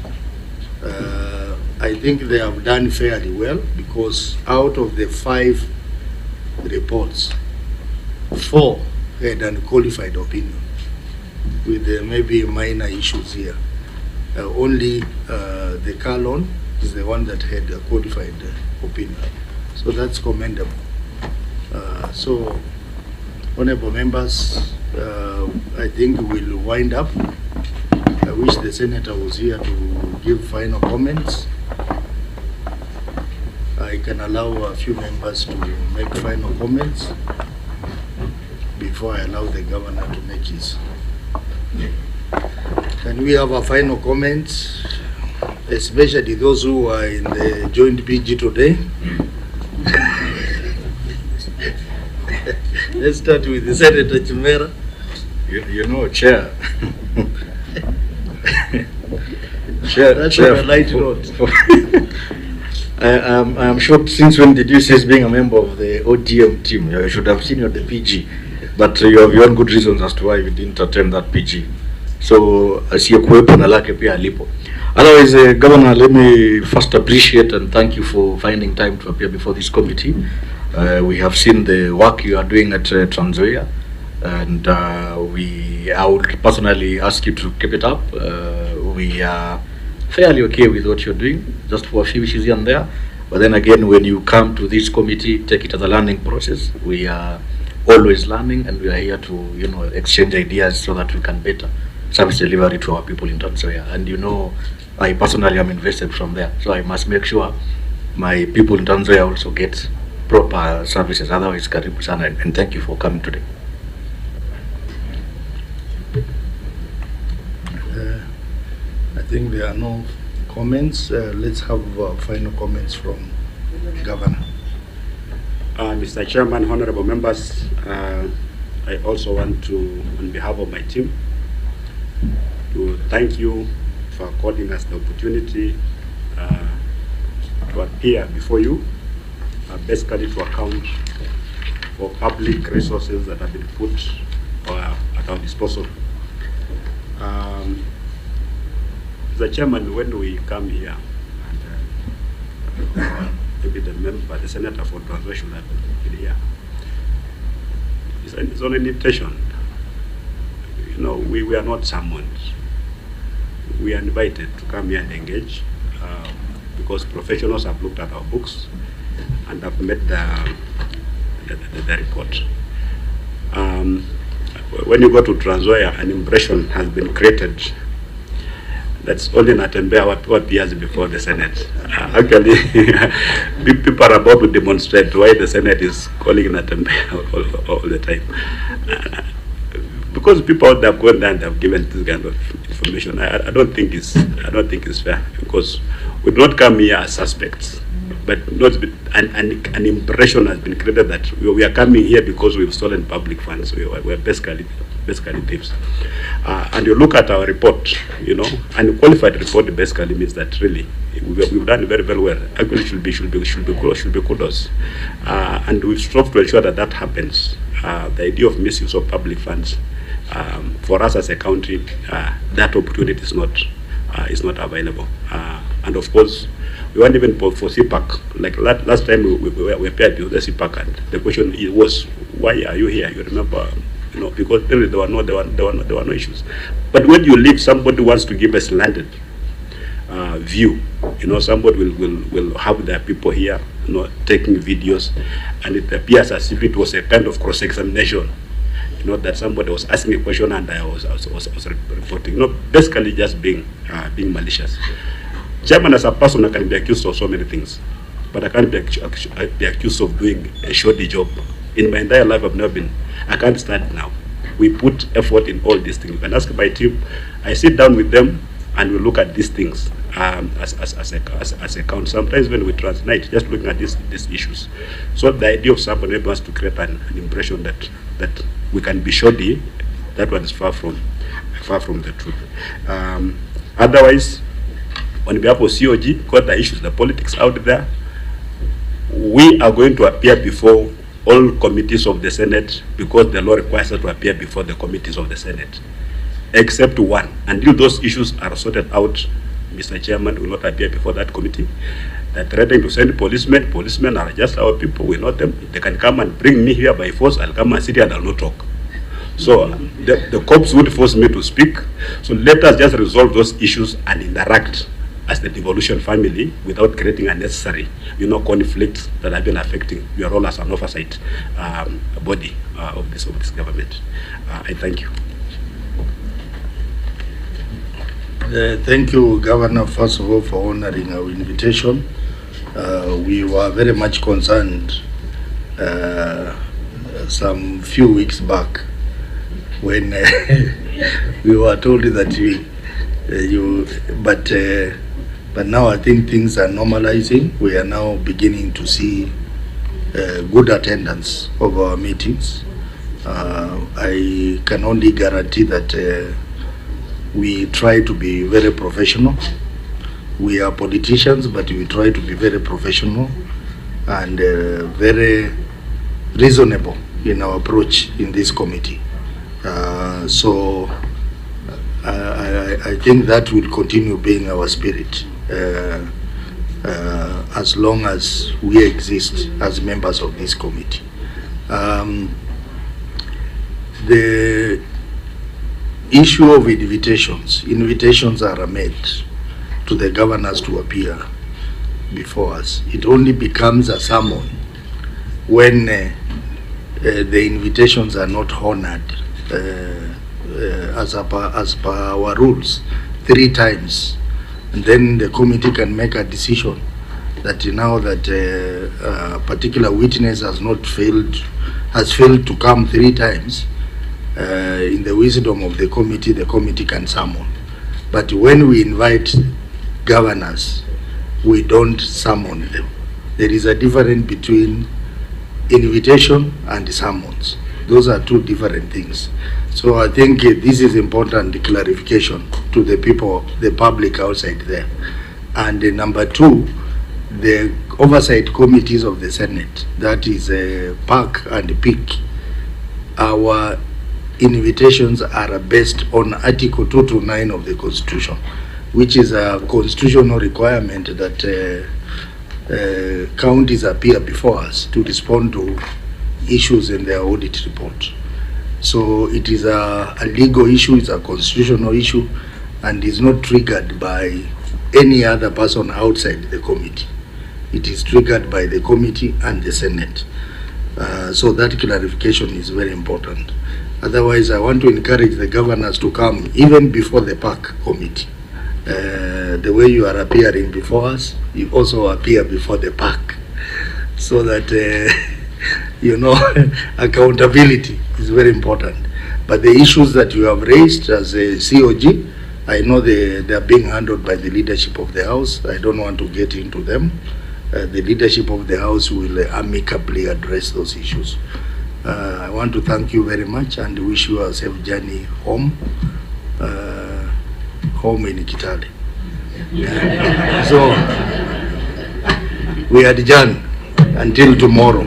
I think they have done fairly well, because out of the 5 reports, 4 had unqualified opinion, with maybe minor issues here. Only the car loan is the one that had a qualified opinion. So that's commendable. So, honorable members, I think we'll wind up. I wish the senator was here to give final comments. I can allow a few members to make final comments before I allow the governor to make his. Can we have a final comment, especially those who are in the joint PG today? Let's start with the Senator Chimera. You know, Chair. That's Chair, a light note. I am shocked. Since when did you cease being a member of the ODM team? You should have seen you at the PG, but you have your own good reasons as to why you didn't attend that PG. So asiyekuwepo na lake pia alipo. Otherwise, Governor, let me first appreciate and thank you for finding time to appear before this committee. We have seen the work you are doing at Trans Nzoia, and I would personally ask you to keep it up. We are fairly okay with what you're doing, just for a few issues here and there. But then again, when you come to this committee, take it as a learning process. We are always learning, and we are here to, exchange ideas so that we can better service delivery to our people in Trans Nzoia. And I personally am invested from there, so I must make sure my people in Trans Nzoia also get proper services. Otherwise, karibu sana, and thank you for coming today. I think there are no comments. Let's have final comments from Governor. Mr. Chairman, honorable members, I also want to, on behalf of my team, to thank you for according us the opportunity to appear before you, basically to account for public resources that have been put at our disposal. Mr. Chairman, when we come here, and maybe the senator for Trans Nzoia should have been here, it's on an invitation. We are not summoned. We are invited to come here and engage because professionals have looked at our books and have made the report. When you go to Trans Nzoia, an impression has been created that's only Natembeya what appears before the Senate. Actually, people are about to demonstrate why the Senate is calling Natembeya all the time. Because people out there have gone down and have given this kind of information. I don't think it's fair, because we do not come here as suspects, but not an impression has been created that we are coming here because we've stolen public funds. We're basically thieves. And you look at our report, and qualified report basically means that really we've done very, very well. Actually, should be kudos. And we've strove to ensure that happens. The idea of misuse of public funds, for us as a country, that opportunity is not available. And of course, we weren't even for CPAC. Like last time we appeared with the CPAC, and the question was, why are you here? You remember, because really there were no issues. But when you leave, somebody wants to give a slanted view. Somebody will have their people here, taking videos, and it appears as if it was a kind of cross-examination. That somebody was asking a question and I was reporting. Basically just being malicious. Chairman, as a person, I can be accused of so many things, but I can't be accused of doing a shoddy job. In my entire life, I can't stand now. We put effort in all these things. You can ask my team. I sit down with them and we look at these things as a count. Sometimes when we transnight, just looking at these issues. So the idea of somebody wants to create an impression that we can be shoddy, that one is far from the truth. Otherwise, on behalf of COG, got the issues, the politics out there, we are going to appear before all committees of the Senate because the law requires us to appear before the committees of the Senate, except one. Until those issues are sorted out, Mr. Chairman will not appear before that committee. They're threatening to send policemen. Policemen are just our people. We know them. They can come and bring me here by force. I'll come and sit here and I'll not talk. So the cops would force me to speak. So let us just resolve those issues and interact as the devolution family without creating unnecessary, conflicts that have been affecting your role as an oversight body of this government. I thank you. Thank you, Governor, first of all, for honoring our invitation. We were very much concerned some few weeks back when we were told that but now I think things are normalizing. We are now beginning to see good attendance of our meetings. I can only guarantee that we try to be very professional. We are politicians, but we try to be very professional and very reasonable in our approach in this committee. So I think that will continue being our spirit as long as we exist as members of this committee. The issue of invitations are made to the governors to appear before us. It only becomes a sermon when the invitations are not honored as per our rules 3 times, and then the committee can make a decision that now that a particular witness has failed to come 3 times. In the wisdom of the committee can summon. But when we invite governors, we don't summon them. There is a difference between invitation and summons. Those are 2 different things. So I think this is important clarification to the people, the public outside there. And number 2, the oversight committees of the Senate, that is PAC and PIC, our invitations are based on Article 2 to 9 of the Constitution, which is a constitutional requirement that counties appear before us to respond to issues in their audit report. So it is a legal issue, it's a constitutional issue, and is not triggered by any other person outside the committee. It is triggered by the committee and the Senate. So that clarification is very important. Otherwise, I want to encourage the governors to come even before the PAC committee. The way you are appearing before us, you also appear before the PAC, so that accountability is very important. But the issues that you have raised as a COG, I know they are being handled by the leadership of the House. I don't want to get into them. The leadership of the House will amicably address those issues. I want to thank you very much and wish you a safe journey home, home in Kitale. So we adjourn until tomorrow.